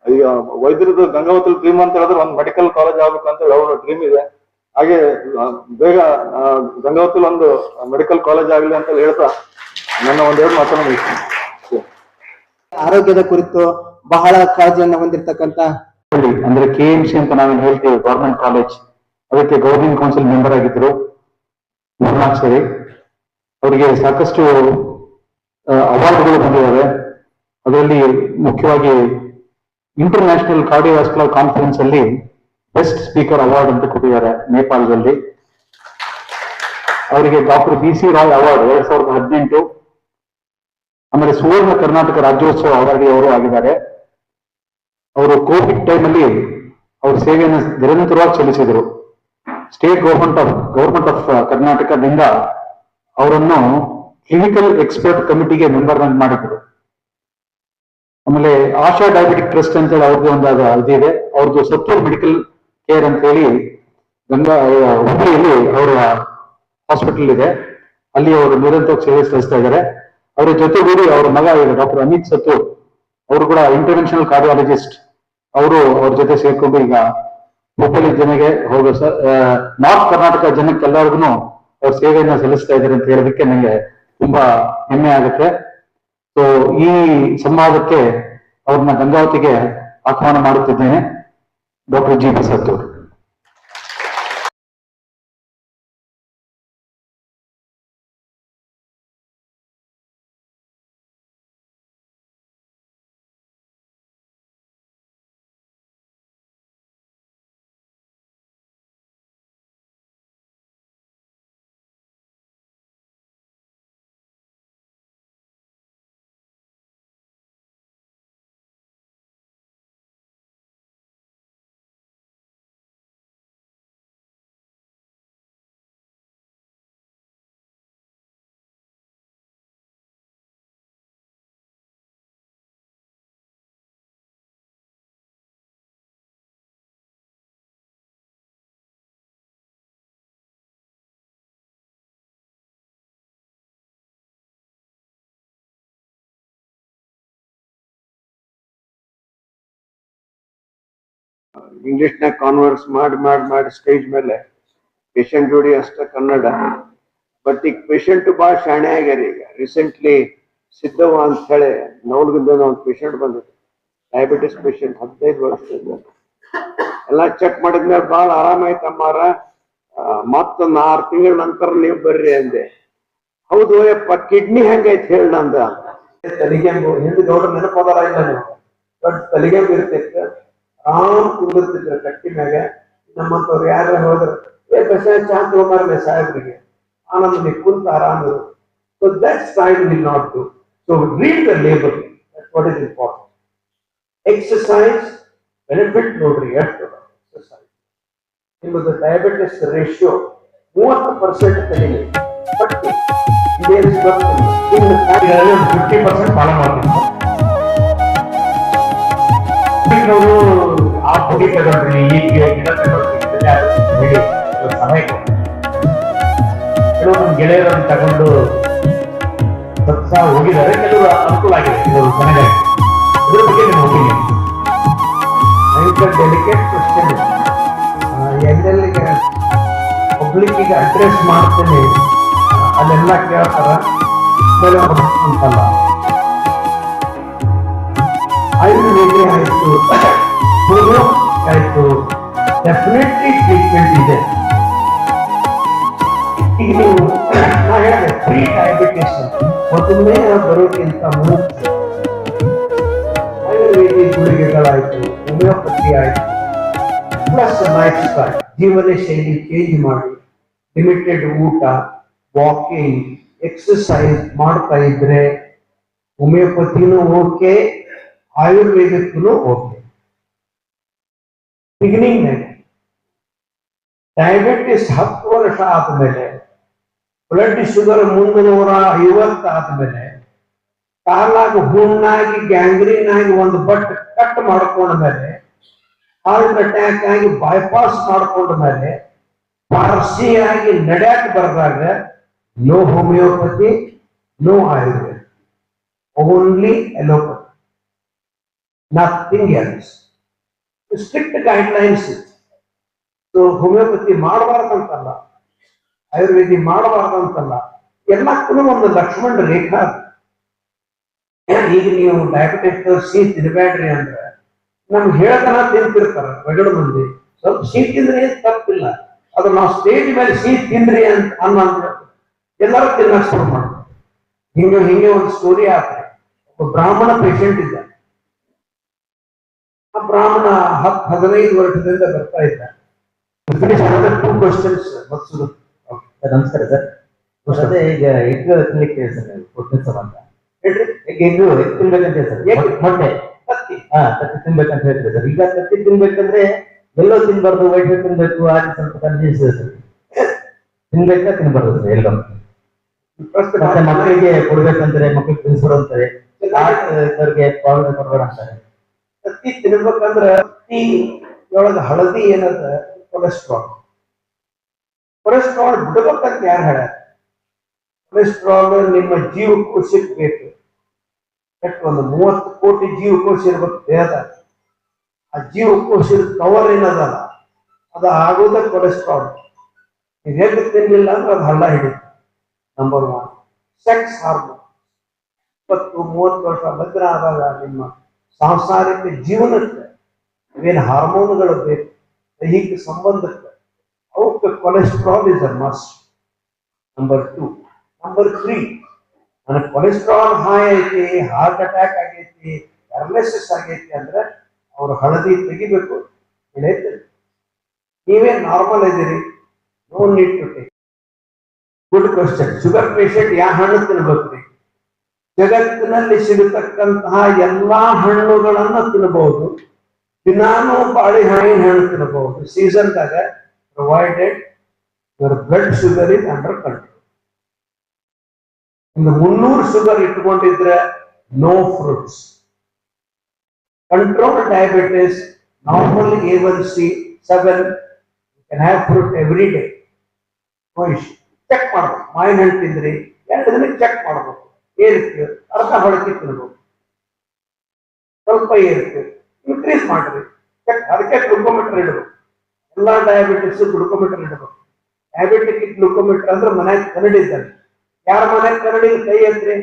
ಈಗ ವೈದ್ಯರದ್ದು ಗಂಗಾವತಿ ಡ್ರೀಮ್ ಅಂತ ಹೇಳಿದ್ರೆ ಒಂದು ಮೆಡಿಕಲ್ ಕಾಲೇಜ್ ಆಗ್ಬೇಕು ಅಂತ ಹೇಳಿ ಅವರ ಡ್ರೀಮ್ ಇದೆ. ಹಾಗೆ ಬೇಗ ಗಂಗಾವತಿಲಿ ಒಂದು ಮೆಡಿಕಲ್ ಕಾಲೇಜ್ ಆಗಲಿ ಅಂತ ಹೇಳ್ತಾ ನನ್ನ ಒಂದೆರಡು ಮಾತನ್ನು ಮುಗಿಸ್ತೀನಿ. ಆರೋಗ್ಯದ ಕುರಿತು ಬಹಳ ಕಾಳಜಿಯನ್ನು ಹೊಂದಿರತಕ್ಕಂತ ಅಂದ್ರೆ KMC ಅಂತ ನಾವೇನು ಹೇಳ್ತೀವಿ, ಗವರ್ಮೆಂಟ್ ಕಾಲೇಜ್, ಅದಕ್ಕೆ ಗವರ್ನಿಂಗ್ ಕೌನ್ಸಿಲ್ ಮೆಂಬರ್ ಆಗಿದ್ರು ಸರಿ. ಅವರಿಗೆ ಸಾಕಷ್ಟು ಅವಾರ್ಡ್ಗಳು ಬಂದಿದ್ದಾವೆ. ಅದರಲ್ಲಿ ಮುಖ್ಯವಾಗಿ ಇಂಟರ್ನ್ಯಾಷನಲ್ ಕಾರ್ಡಿಯೋವಾಸ್ಕ್ಯುಲರ್ ಕಾನ್ಫರೆನ್ಸ್ ಅಲ್ಲಿ ಬೆಸ್ಟ್ ಸ್ಪೀಕರ್ ಅವಾರ್ಡ್ ಅಂತ ಕೊಟ್ಟಿದ್ದಾರೆ ನೇಪಾಳದಲ್ಲಿ. ಅವರಿಗೆ ಡಾಕ್ಟರ್ BC ರಾಯ್ ಅವಾರ್ಡ್ 2018, ಆಮೇಲೆ ಸುವರ್ಣ ಕರ್ನಾಟಕ ರಾಜ್ಯೋತ್ಸವ ಅವಾರ್ಡ್ ಅವರು ಆಗಿದ್ದಾರೆ. ಅವರು ಕೋವಿಡ್ ಟೈಮ್ ಅಲ್ಲಿ ಅವ್ರ ಸೇವೆಯನ್ನು ನಿರಂತರವಾಗಿ ಸಲ್ಲಿಸಿದರು. ಸ್ಟೇಟ್ ಗವರ್ಮೆಂಟ್ ಆಫ್ ಕರ್ನಾಟಕದಿಂದ ಅವರನ್ನು ಕ್ಲಿನಿಕಲ್ ಎಕ್ಸ್ಪರ್ಟ್ ಕಮಿಟಿಗೆ ಮೆಂಬರ್ ಮಾಡಿದ್ರು. ಆಮೇಲೆ ಆಶಾ ಡಯಾಬಿಟಿಕ್ ಟ್ರಸ್ಟ್ ಅಂತ ಹೇಳಿ ಅವ್ರದ್ದು ಒಂದಾದ ಇದಿದೆ. ಅವ್ರದ್ದು ಸತ್ತೂರ್ ಮೆಡಿಕಲ್ ಕೇರ್ ಅಂತ ಹೇಳಿ ಹುಬ್ಬಳ್ಳಿಯಲ್ಲಿ ಅವರ ಹಾಸ್ಪಿಟಲ್ ಇದೆ. ಅಲ್ಲಿ ಅವರು ನಿರಂತರ ಸೇವೆ ಸಲ್ಲಿಸ್ತಾ ಇದ್ದಾರೆ. ಅವರ ಜೊತೆಗೂಡಿ ಅವರ ಮಗ ಡಾಕ್ಟರ್ ಅಮಿತ್ ಸತ್ತೂರ್, ಅವರು ಕೂಡ ಇಂಟರ್ವೆನ್ಷನಲ್ ಕಾರ್ಡಿಯಾಲಜಿಸ್ಟ್, ಅವರು ಅವ್ರ ಜೊತೆ ಸೇರ್ಕೊಂಡು ಈಗ ಹುಬ್ಬಳ್ಳಿ ಜನಗೆ ನಾರ್ತ್ ಕರ್ನಾಟಕ ಜನಕ್ಕೆಲ್ಲರಿಗೂ ಅವ್ರ ಸೇವೆಯನ್ನ ಸಲ್ಲಿಸ್ತಾ ಇದ್ದಾರೆ ಅಂತ ಹೇಳೋದಕ್ಕೆ ನನಗೆ ತುಂಬಾ ಹೆಮ್ಮೆ ಆಗುತ್ತೆ. ಸೊ ಈ ಸಂವಾದಕ್ಕೆ ಅವ್ರನ್ನ ಗಂಗಾವತಿಗೆ ಆಹ್ವಾನ ಮಾಡುತ್ತಿದ್ದೇನೆ. Doctor GP Sattur. ಇಂಗ್ಲಿಷ್ನಾಗ ಕಾನ್ವರ್ಸ್ ಮಾಡಿ ಮಾಡಿ ಮಾಡಿ ಸ್ಟೇಜ್ ಮೇಲೆ ಪೇಷಂಟ್ ಜೋಡಿ ಅಷ್ಟ ಕನ್ನಡ. ಬಟ್ ಈಗ ಪೇಷಂಟ್ ಭಾಳ ಶಾಣೆ ಆಗ್ಯಾರ. ಈಗ ರೀಸೆಂಟ್ಲಿ ಸಿದ್ದವ್ವ ಅಂತ ಹೇಳಿ ನವಲಗುಂದ ಒಂದು ಪೇಷಂಟ್ ಬಂದಿತ್ತು, ಡಯಾಬಿಟಿಸ್ ಪೇಷಂಟ್, 15 ವರ್ಷದಿಂದ. ಎಲ್ಲ ಚೆಕ್ ಮಾಡಿದ್ಮೇಲೆ ಭಾಳ ಆರಾಮಾಯ್ತಮ್ಮಾರ, ಮತ್ತೊಂದು 6 ತಿಂಗಳ ನಂತರ ನೀವು ಬರ್ರಿ ಅಂದೆ. ಹೌದು ಯಪ್ಪ, ಕಿಡ್ನಿ ಹೆಂಗೈತೆ ಹೇಳ ನಂದ. ತಲೆಗೆಂಬು ಹಿಂದೆ ಗೌಡ್ರ ನೆನಪದಾರ ಇಲ್ಲ ನೀವು, ದೊಡ್ಡ ತಲೆಗೆಂಬು ಇರ್ತೈತೆ, ಆರಾಮ್ ಕುಂದಿರ್ತಿದ್ರು ಕಟ್ಟಿ ಮ್ಯಾಗ. ನಮ್ಮಂತವ್ರು ಯಾರ ಹೋದ್ರ ಬಸ್ ಚಾ ತಗೊಂಬಾರಲ್ಲ ಸಾಹೇಬ್ರಿಗೆ, ಆನಂದ ನೀವು ಕುಂತ ಆರಾಮರು. So that's time will not do. So read the label, that's what is important. Exercise benefit ನೋಡ್ರಿ ಎಷ್ಟು. ಎಕ್ಸಸೈಸ್ ನಿಮ್ಮದು ಡಯಾಬಿಟಿಸ್ ರೇಷಿಯೋ 30% ಕಡಿಮೆ. ಬಟ್ ಇದೇನು ಗೊತ್ತಿಲ್ಲ, ಇನ್ನು 50% ಫಾಲೋ ಮಾಡ್ತೀವಿ. ನಾವು ಆ ಪುಡಿ ತಗೊಂಡ್ರಿ, ಈ ಗಿಡ ತಗೊಂಡ್ರಿ, ಸಹಾಯ ಕೆಲವು ನಮ್ಮ ಗೆಳೆಯರನ್ನು ತಗೊಂಡು ಸತ್ಸ ಹೋಗಿದ್ದಾರೆ, ಕೆಲವರು ಅನುಕೂಲ ಆಗಿದೆ, ಕೆಲವರು ಚೆನ್ನಾಗಿದೆ. ಇದ್ರ ಬಗ್ಗೆ ನಿಮ್ಮ ಒಪಿನಿಯನ್? Delicate question. ಎಲ್ಲೆಲ್ಲಿಗೆ ಪಬ್ಲಿಕ್ಕಿಗೆ ಅಡ್ರೆಸ್ ಮಾಡ್ತೇನೆ ಅಲ್ಲೆಲ್ಲ ಕೇಳ್ತಾರ, ಮೇಲೆ ಅಂತಲ್ಲ. ಆಯುರ್ವೇದ ಆಯ್ತು, ಹೋಮಿಯೋಪತಿ ಆಯ್ತು, ಡೆಫಿನೆಟ್ಲಿ ಟ್ರೀಟ್ಮೆಂಟ್ ಇದೆ. ಈಗ ನೀವು ನಾ ಹೇಳಿದೆ ಪ್ರೀ ಡಯಾಬಿಟಿಸ್ ಮೊದಲನೇ ಬರೋಕ್ಕಿಂತ ಮುಂಚೆ ಆಯುರ್ವೇದಿಕ್ ಗುಳಿಗೆಗಳಾಯ್ತು, ಹೋಮಿಯೋಪತಿ ಆಯ್ತು, ಪ್ಲಸ್ ಲೈಫ್ ಸ್ಟೈಲ್, ಜೀವನ ಶೈಲಿ ಚೇಂಜ್ ಮಾಡಿ ಲಿಮಿಟೆಡ್ ಊಟ, ವಾಕಿಂಗ್, ಎಕ್ಸಸೈಸ್ ಮಾಡ್ತಾ ಇದ್ರೆ ಹೋಮಿಯೋಪತಿನೂ ಓಕೆ, ಆಯುರ್ವೇದಕ್ಕೂ ಓಕೆ. ಬಿಗಿನಿಂಗ್ ಡಯಾಬಿಟಿಸ್ 10 ವರ್ಷ ಆದ್ಮೇಲೆ, ಬ್ಲಡ್ ಶುಗರ್ 350 ಆದ್ಮೇಲೆ, ಕಾಲಾಗ ಹುಣ್ಣಾಗಿ ಗ್ಯಾಂಗ್ರೀನ್ ಆಗಿ ಒಂದು ಬಟ್ ಕಟ್ ಮಾಡ್ಕೊಂಡ್ಮೇಲೆ, ಹಾರ್ಟ್ ಅಟ್ಯಾಕ್ ಆಗಿ ಬೈಪಾಸ್ ಮಾಡ್ಕೊಂಡ ಮೇಲೆ, ಪಾರ್ಸಿ ಆಗಿ ನಡೆಯಕ್ ಬರ್ದಾಗ no homeopathy, no Ayurveda, only allopathy, nothing else. Strict guidelines. So homeopathy ಮಾಡಬಾರ್ದಂತಲ್ಲ, ಆಯುರ್ವೇದಿ ಮಾಡಬಾರ್ದಂತಲ್ಲ, ಎಲ್ಲಕ್ಕೂ ಒಂದು ಲಕ್ಷ್ಮಣ ರೇಖಾ. ಈಗ ನೀವು ಡಯಾಬಿಟಿಸ್ ಸಿಹಿ ತಿನ್ಬೇಡ್ರಿ ಅಂದ್ರೆ ನಮ್ಗೆ ಹೇಳ್ತಾನ ತಿಂತಿರ್ತಾರ ರಗಡ ಮಂದಿ. ಸ್ವಲ್ಪ ಸಿಹಿ ತಿಂದ್ರೆ ಏನ್ ತಪ್ಪಿಲ್ಲ, ಅದು ನಾವು ಸ್ಟೇಜ್ ಮೇಲೆ ಸಿಹಿ ತಿನ್ರಿ ಅಂತ ಅನ್ನೋ ಎಲ್ಲರೂ ತಿನ್ನಕ್ ಶುರು ಮಾಡ್ತಾರೆ. ಹಿಂಗೆ ಒಂದು ಸ್ಟೋರಿ ಆದ್ರೆ, ಒಬ್ಬ ಬ್ರಾಹ್ಮಣ ಪೇಷಂಟ್ ಇದ್ದ. ಆ ಬ್ರಾಹ್ಮಣ 10-15 ವರ್ಷದಿಂದ ಬರ್ತಾ ಇದ್ದ. 2 ಕ್ವಶನ್ಸ್ ಮತ್ಸು. ನಮಸ್ಕಾರ ಸರ್. ಅದೇ ಈಗ ಎಗ್ ತಿನ್ಲಿಕ್ಕೆ ಸರ್ ಕೊಟ್ಟಿರ್ತಾರ ಅಂತ ಹೇಳ್ರಿ. ಎಗ್ ತಿನ್ಬೇಕಂತ ಸರ್, ಮೊಟ್ಟೆ ತತ್ತಿ ತಿನ್ಬೇಕಂತ ಹೇಳ್ತಾರೆ ಸರ್. ಈಗ ತತ್ತಿ ತಿನ್ಬೇಕಂದ್ರೆ ಎಲ್ಲೋ ತಿನ್ಬಾರ್ದು, ವೈಟ್ ತಿನ್ಬೇಕು, ಆಗಿ ಸ್ವಲ್ಪ ಕನ್ಫ್ಯೂಸ್ ಸರ್. ತಿನ್ಬೇಕಾ ತಿನ್ಬಾರ್ದು ಸರ್ ಎಲ್ಲೋ? ಮತ್ತೆ ಮಕ್ಕಳಿಗೆ ಕೊಡ್ಬೇಕಂತಾರೆ, ಮಕ್ಕಳಿಗೆ ತಿನ್ಸ್ಕೊಡು ಅಂತಾರೆ, ಅವ್ರಿಗೆ ಪ್ರಾಬ್ಲಮ್ ಕೊಡ್ಬೇಡ ಅಂತಾರೆ. ತತ್ತಿ ತಿನ್ಬೇಕಂದ್ರ ತತ್ತಿ ಒಳಗ ಹಳದಿ ಏನದ ಕೊಲೆಸ್ಟ್ರಾಲ್. ಕೊಲೆಸ್ಟ್ರಾಲ್ ಬಿಡ್ಬೇಕಂತ ಯಾರು ಹೇಳ? ಕೊಲೆಸ್ಟ್ರಾಲ್ ನಿಮ್ಮ ಜೀವಕೋಶಕ್ಕೆ ಬೇಕು. ಒಂದು 30 ಕೋಟಿ ಜೀವಕೋಶ ಇರ್ಬೇಕು ದೇಹದಾಗ. ಆ ಜೀವಕೋಶದ ಕವರ್ ಏನದಲ್ಲ, ಅದು ಆಗೋದ ಕೊಲೆಸ್ಟ್ರಾಲ್. ನೀವು ಎಗ್ ತಿನ್ಲಿಲ್ಲ ಅಂದ್ರೆ ಅದು ಹಳ್ಳ ಹಿಡಿತು. ನಂಬರ್ 1. Sex hormone. 20-30 ವರ್ಷ ಲಗ್ನ ಆದಾಗ ನಿಮ್ಮ ಸಾಂಸಾರಿಕ ಜೀವನಕ್ಕೆ ಇವೇನು ಹಾರ್ಮೋನ್ಗಳು ಬೇಕು, ದೈಹಿಕ ಸಂಬಂಧಕ್ಕೆ, ಅವಕ್ಕೆ cholesterol is a must. Number 2. Number 3, ನನಗೆ ಕೊಲೆಸ್ಟ್ರಾಲ್ ಹೈ ಐತಿ, ಹಾರ್ಟ್ ಅಟ್ಯಾಕ್ ಆಗೈತಿ, ಪ್ಯಾರಲಿಸಿಸ್ ಆಗೈತಿ ಅಂದ್ರೆ ಅವ್ರು ಹಳದಿ ತೆಗಿಬೇಕು. ನೀವೇ ನಾರ್ಮಲ್ ಇದ್ದೀರಿ, no need to take. Good question. Sugar patient ಯಾವ ಹಣ್ಣು ತಿನ್ಬೇಕ್ರಿ? ಜಗತ್ತಿನಲ್ಲಿ ಸಿಗತಕ್ಕಂತಹ ಎಲ್ಲಾ ಹಣ್ಣುಗಳನ್ನ ತಿನ್ನಬಹುದು. ದಿನಾನು ಬಾಳೆಹಣ್ಣಿನ ಹಣ್ಣು ತಿನ್ನಬಹುದು ಸೀಸನ್ದಾಗ, provided your blood sugar is under control. ಇನ್ನು 300 ಶುಗರ್ ಇಟ್ಕೊಂಡಿದ್ರೆ no fruits. Control diabetes, normal A1C 7, you can have fruit every day. Check ಮಾಡ್ಬೇಕು. ಮಾವಿನ ಹಣ್ಣು ತಿಂದ್ರಿ 2 ದಿನಕ್ಕೆ ಚೆಕ್ ಮಾಡ್ಬೇಕು. ಏರಿಕೆ ಅರ್ಧ ಬಳಕೆ ತಿನ್ಬೇಕು, ಸ್ವಲ್ಪ ಏರಿಕೆ ಇನ್ಕ್ರೀಸ್ ಮಾಡ್ರಿ. ಅದಕ್ಕೆ ಗ್ಲುಕೋಮೀಟರ್ ಇಡಬೇಕು. ಎಲ್ಲಾ ಡಯಾಬಿಟಿಕ್ಸ್ ಗ್ಲುಕೋಮೀಟರ್ ಇಡಬೇಕು. ಡಯಾಬಿಟಿಕ್ ಗ್ಲುಕೋಮೀಟರ್ ಅಂದ್ರೆ ಮನ್ಯಾಗ ಕನ್ನಡಿ ಇದ್ದಾರೆ. ಯಾರ ಮನ್ಯಾಗ ಕನ್ನಡಿ ಕೈ ಎತ್ರಿ.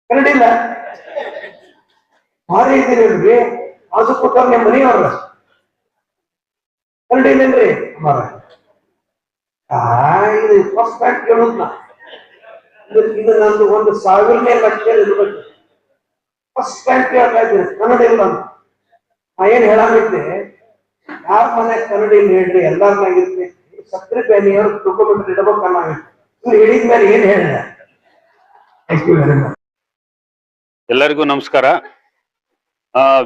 ಕನ್ನಡಿ ಇಲ್ಲ, ಭಾರಿ ಇದೀರಿ ಆಸು ಕೂತಾರ ನಿಮ್ಮ ಮನೆಯವ್ರ ಕನ್ನಡಿ ಇಲ್ಲೇನ್ರಿ ಅಮ್ಮಾರ. ಇದು ಫಸ್ಟ್ ಬ್ಯಾಂಕ್ ಕೇಳುದ್ ನಾ ಇದು ನಂದು 1,000ನೇ ಲಕ್ಷ ಇರ್ಬೇಕು. ಫಸ್ಟ್ ಬ್ಯಾಂಕ್ ಕೇಳ್ತಾ ಇದ್ದೀನಿ ಕನ್ನಡ ಇಲ್ಲ ಅಂತ. ನಾ ಏನ್ ಹೇಳಾಗಿದ್ದೆ, ಯಾರ ಮನ್ಯಾಗ ಕನ್ನಡಿ ಇಲ್ಲ ಹೇಳ್ರಿ, ಎಲ್ಲಾರ ಮನೆಯಾಗಿರ್ತಿ. ಸಕ್ಕರೆ ಬೇನಿಯವ್ರು ಗ್ಲುಕೋಮೀಟರ್ ಇಡಬೇಕನ್ನ ಹೇಳಿದ್ಮೇಲೆ ಏನ್ ಹೇಳಿದೆ. Thank you very much. ಎಲ್ಲರಿಗೂ ನಮಸ್ಕಾರ.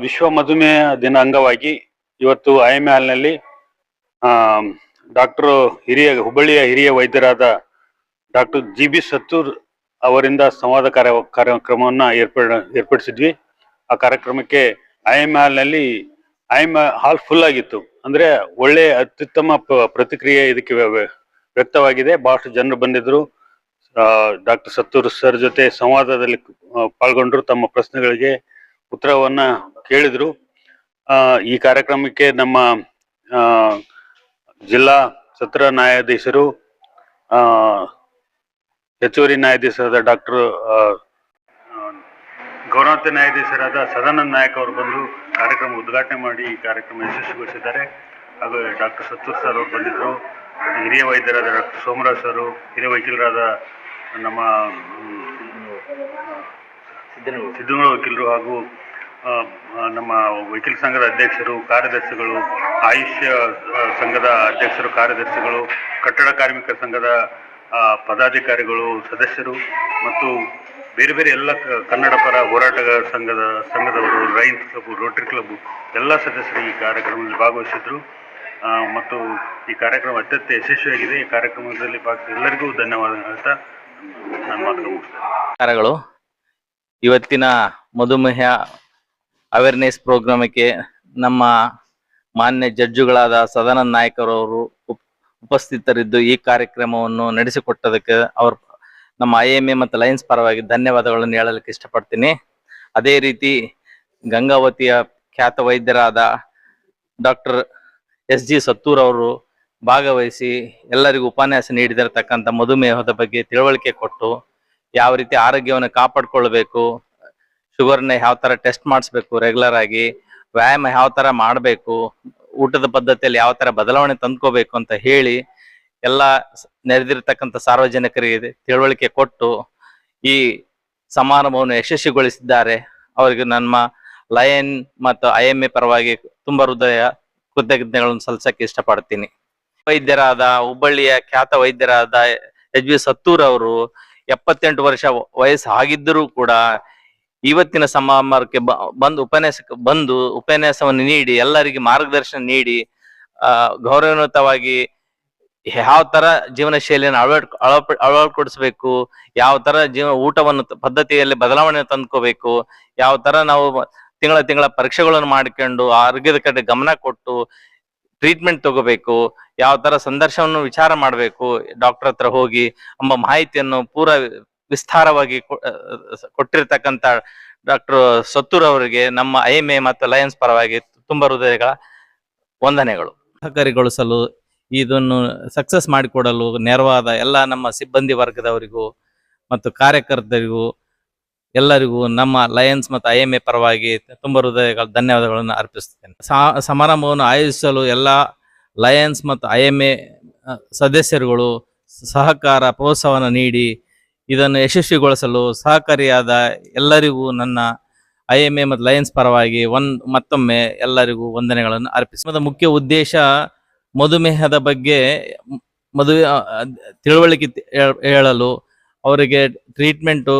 ವಿಶ್ವ ಮಧುಮೇಹ ದಿನ ಅಂಗವಾಗಿ ಇವತ್ತು IMA ಹಾಲ್ನಲ್ಲಿ ಹುಬ್ಬಳ್ಳಿಯ ಹಿರಿಯ ವೈದ್ಯರಾದ ಡಾಕ್ಟರ್ GB ಸತ್ತೂರ್ ಅವರಿಂದ ಸಂವಾದ ಕಾರ್ಯಕ್ರಮವನ್ನು ಏರ್ಪಡಿಸಿದ್ವಿ. ಆ ಕಾರ್ಯಕ್ರಮಕ್ಕೆ IMA ಹಾಲ್ನಲ್ಲಿ ಹಾಲ್ ಫುಲ್ ಆಗಿತ್ತು. ಅಂದ್ರೆ ಒಳ್ಳೆ ಅತ್ಯುತ್ತಮ ಪ್ರತಿಕ್ರಿಯೆ ಇದಕ್ಕೆ ವ್ಯಕ್ತವಾಗಿದೆ. ಬಹಳಷ್ಟು ಜನರು ಬಂದಿದ್ರು. ಡಾಕ್ಟರ್ ಸತ್ತೂರ್ ಸರ್ ಜೊತೆ ಸಂವಾದದಲ್ಲಿ ಪಾಲ್ಗೊಂಡ್ರು. ತಮ್ಮ ಪ್ರಶ್ನೆಗಳಿಗೆ ಉತ್ತರವನ್ನ ಕೇಳಿದ್ರು. ಈ ಕಾರ್ಯಕ್ರಮಕ್ಕೆ ನಮ್ಮ ಜಿಲ್ಲಾ ಸತ್ರ ನ್ಯಾಯಾಧೀಶರು, ಹೆಚ್ಚುವರಿ ನ್ಯಾಯಾಧೀಶರಾದ ಡಾಕ್ಟರ್ ಗೌರವಾನ್ವಿತ ನ್ಯಾಯಾಧೀಶರಾದ ಸದಾನಂದ ನಾಯಕ್ ಅವರು ಬಂದು ಕಾರ್ಯಕ್ರಮ ಉದ್ಘಾಟನೆ ಮಾಡಿ ಈ ಕಾರ್ಯಕ್ರಮ ಯಶಸ್ವಿಗೊಳಿಸಿದ್ದಾರೆ. ಹಾಗೂ ಡಾಕ್ಟರ್ ಸತ್ತೂರ್ ಸರ್ ಅವರು ಬಂದಿದ್ರು. ಹಿರಿಯ ವೈದ್ಯರಾದ ಡಾಕ್ಟರ್ ಸೋಮರಾಜ್ ಸರ್, ಹಿರಿಯ ವಕೀಲರಾದ ನಮ್ಮ ಸಿದ್ದನೂರು ವಕೀಲರು, ಹಾಗೂ ನಮ್ಮ ವಕೀಲ ಸಂಘದ ಅಧ್ಯಕ್ಷರು, ಕಾರ್ಯದರ್ಶಿಗಳು, ಆಯುಷ್ಯ ಸಂಘದ ಅಧ್ಯಕ್ಷರು, ಕಾರ್ಯದರ್ಶಿಗಳು, ಕಟ್ಟಡ ಕಾರ್ಮಿಕರ ಸಂಘದ ಪದಾಧಿಕಾರಿಗಳು, ಸದಸ್ಯರು ಮತ್ತು ಬೇರೆ ಬೇರೆ ಎಲ್ಲ ಕನ್ನಡ ಪರ ಹೋರಾಟಗಾರ ಸಂಘದವರು, ಲಯನ್ಸ್ ಕ್ಲಬ್, ರೋಟರಿ ಕ್ಲಬ್ ಎಲ್ಲ ಸದಸ್ಯರು ಈ ಕಾರ್ಯಕ್ರಮದಲ್ಲಿ ಭಾಗವಹಿಸಿದ್ರು. ಮತ್ತು ಈ ಕಾರ್ಯಕ್ರಮ ಅತ್ಯಂತ ಯಶಸ್ವಿಯಾಗಿದೆ. ಈ ಕಾರ್ಯಕ್ರಮದಲ್ಲಿ ಭಾಗವಹಿಸಿದ ಎಲ್ಲರಿಗೂ ಧನ್ಯವಾದ ಹೇಳ್ತಾ ನನ್ನ ಮಾತು ನಮಸ್ಕಾರಗಳು. ಇವತ್ತಿನ ಮಧುಮೇಹ ಅವೇರ್ನೆಸ್ ಪ್ರೋಗ್ರಾಮಕ್ಕೆ ನಮ್ಮ ಮಾನ್ಯ ಜಡ್ಜುಗಳಾದ ಸದಾನಂದ ನಾಯಕರವರು ಉಪಸ್ಥಿತರಿದ್ದು ಈ ಕಾರ್ಯಕ್ರಮವನ್ನು ನಡೆಸಿಕೊಟ್ಟದಕ್ಕೆ ನಮ್ಮ IMA ಮತ್ತು ಲಯನ್ಸ್ ಪರವಾಗಿ ಧನ್ಯವಾದಗಳನ್ನು ಹೇಳಲಿಕ್ಕೆ ಇಷ್ಟಪಡ್ತೀನಿ. ಅದೇ ರೀತಿ ಗಂಗಾವತಿಯ ಖ್ಯಾತ ವೈದ್ಯರಾದ ಡಾಕ್ಟರ್ SG ಸತ್ತೂರ್ ಅವರು ಭಾಗವಹಿಸಿ ಎಲ್ಲರಿಗೂ ಉಪನ್ಯಾಸ ನೀಡಿದಿರತಕ್ಕಂಥ ಮಧುಮೇಹದ ಬಗ್ಗೆ ತಿಳುವಳಿಕೆ ಕೊಟ್ಟು ಯಾವ ರೀತಿ ಆರೋಗ್ಯವನ್ನು ಕಾಪಾಡ್ಕೊಳ್ಬೇಕು, ಶುಗರ್ನ ಯಾವ ತರ ಟೆಸ್ಟ್ ಮಾಡಿಸ್ಬೇಕು, ರೆಗ್ಯುಲರ್ ಆಗಿ ವ್ಯಾಯಾಮ ಯಾವ ತರ ಮಾಡಬೇಕು, ಊಟದ ಪದ್ಧತಿಯಲ್ಲಿ ಯಾವ ತರ ಬದಲಾವಣೆ ತಂದ್ಕೋಬೇಕು ಅಂತ ಹೇಳಿ ಎಲ್ಲ ನೆರೆದಿರ್ತಕ್ಕಂಥ ಸಾರ್ವಜನಿಕರಿಗೆ ತಿಳುವಳಿಕೆ ಕೊಟ್ಟು ಈ ಸಮಾರಂಭವನ್ನು ಯಶಸ್ವಿಗೊಳಿಸಿದ್ದಾರೆ. ಅವರಿಗೆ ನಮ್ಮ ಲಯನ್ ಮತ್ತು IMA ಪರವಾಗಿ ತುಂಬಾ ಹೃದಯ ಕೃತಜ್ಞತೆಗಳನ್ನು ಸಲ್ಲಿಸಕ್ಕೆ ಇಷ್ಟಪಡ್ತೀನಿ. ವೈದ್ಯರಾದ ಹುಬ್ಬಳ್ಳಿಯ ಖ್ಯಾತ ವೈದ್ಯರಾದ SB ಸತ್ತೂರ್ ಅವರು 78 ವರ್ಷ ವಯಸ್ಸು ಆಗಿದ್ದರೂ ಕೂಡ ಇವತ್ತಿನ ಸಮಾರಂಭಕ್ಕೆ ಬಂದು ಉಪನ್ಯಾಸವನ್ನು ನೀಡಿ ಎಲ್ಲರಿಗೆ ಮಾರ್ಗದರ್ಶನ ನೀಡಿ ಗೌರವಾನ್ವಿತವಾಗಿ ಯಾವ ತರ ಜೀವನ ಶೈಲಿಯನ್ನು ಅಳವಡಿಸ್ಬೇಕು, ಯಾವ ತರ ಊಟವನ್ನು ಪದ್ಧತಿಯಲ್ಲಿ ಬದಲಾವಣೆ ತಂದ್ಕೋಬೇಕು, ಯಾವ ತರ ನಾವು ತಿಂಗಳ ಪರೀಕ್ಷೆಗಳನ್ನು ಮಾಡಿಕೊಂಡು ಆರೋಗ್ಯದ ಕಡೆ ಗಮನ ಕೊಟ್ಟು ಟ್ರೀಟ್ಮೆಂಟ್ ತಗೋಬೇಕು, ಯಾವ ತರ ಸಂದರ್ಶನವನ್ನು ವಿಚಾರ ಮಾಡಬೇಕು ಡಾಕ್ಟರ್ ಹತ್ರ ಹೋಗಿ ಎಂಬ ಮಾಹಿತಿಯನ್ನು ಪೂರಾ ವಿಸ್ತಾರವಾಗಿ ಕೊಟ್ಟಿರ್ತಕ್ಕಂಥ ಡಾಕ್ಟರ್ ಸತ್ತೂರ್ ಅವರಿಗೆ ನಮ್ಮ IMA ಮತ್ತು ಲಯನ್ಸ್ ಪರವಾಗಿ ತುಂಬಾ ಹೃದಯಗಳ ವಂದನೆಗಳು. ಸಹಕಾರಿಗೊಳಿಸಲು ಇದನ್ನು ಸಕ್ಸಸ್ ಮಾಡಿಕೊಡಲು ನೆರವಾದ ಎಲ್ಲ ನಮ್ಮ ಸಿಬ್ಬಂದಿ ವರ್ಗದವರಿಗೂ ಮತ್ತು ಕಾರ್ಯಕರ್ತರಿಗೂ ಎಲ್ಲರಿಗೂ ನಮ್ಮ ಲಯನ್ಸ್ ಮತ್ತು IMA ಪರವಾಗಿ ತುಂಬ ಹೃದಯಗಳ ಧನ್ಯವಾದಗಳನ್ನು ಅರ್ಪಿಸುತ್ತೇನೆ. ಸಮಾರಂಭವನ್ನು ಆಯೋಜಿಸಲು ಎಲ್ಲ ಲಯನ್ಸ್ ಮತ್ತು IMA ಸದಸ್ಯರುಗಳು ಸಹಕಾರ ಪ್ರೋತ್ಸಾಹವನ್ನು ನೀಡಿ ಇದನ್ನು ಯಶಸ್ವಿಗೊಳಿಸಲು ಸಹಕಾರಿಯಾದ ಎಲ್ಲರಿಗೂ ನನ್ನ IMA ಮತ್ತು ಲಯನ್ಸ್ ಪರವಾಗಿ ಮತ್ತೊಮ್ಮೆ ಎಲ್ಲರಿಗೂ ವಂದನೆಗಳನ್ನು ಅರ್ಪಿಸುವ ಮುಖ್ಯ ಉದ್ದೇಶ ಮಧುಮೇಹದ ಬಗ್ಗೆ ತಿಳುವಳಿಕೆ ಹೇಳಲು, ಅವರಿಗೆ ಟ್ರೀಟ್ಮೆಂಟು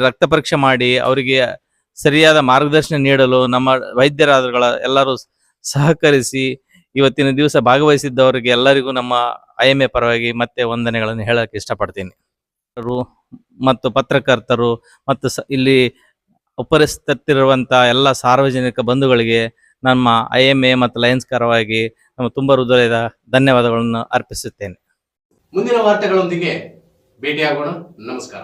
ರಕ್ತ ಪರೀಕ್ಷೆ ಮಾಡಿ ಅವರಿಗೆ ಸರಿಯಾದ ಮಾರ್ಗದರ್ಶನ ನೀಡಲು ನಮ್ಮ ವೈದ್ಯರಾದಗಳ ಎಲ್ಲರೂ ಸಹಕರಿಸಿ ಇವತ್ತಿನ ದಿವಸ ಭಾಗವಹಿಸಿದ್ದವರಿಗೆ ಎಲ್ಲರಿಗೂ ನಮ್ಮ IMA ಪರವಾಗಿ ಮತ್ತೆ ವಂದನೆಗಳನ್ನು ಹೇಳಕ್ಕೆ ಇಷ್ಟಪಡ್ತೀನಿ. ಮತ್ತು ಪತ್ರಕರ್ತರು ಮತ್ತು ಇಲ್ಲಿ ಉಪಸ್ಥಿತರಿರುವಂಥ ಎಲ್ಲ ಸಾರ್ವಜನಿಕ ಬಂಧುಗಳಿಗೆ ನಮ್ಮ IMA ಮತ್ತು ಲಯನ್ಸ್ ಪರವಾಗಿ ನಮ್ಮ ತುಂಬ ಹೃದಯದ ಧನ್ಯವಾದಗಳನ್ನು ಅರ್ಪಿಸುತ್ತೇನೆ. ಮುಂದಿನ ವಾರ್ತೆಗಳೊಂದಿಗೆ ಭೇಟಿಯಾಗೋಣ. ನಮಸ್ಕಾರ.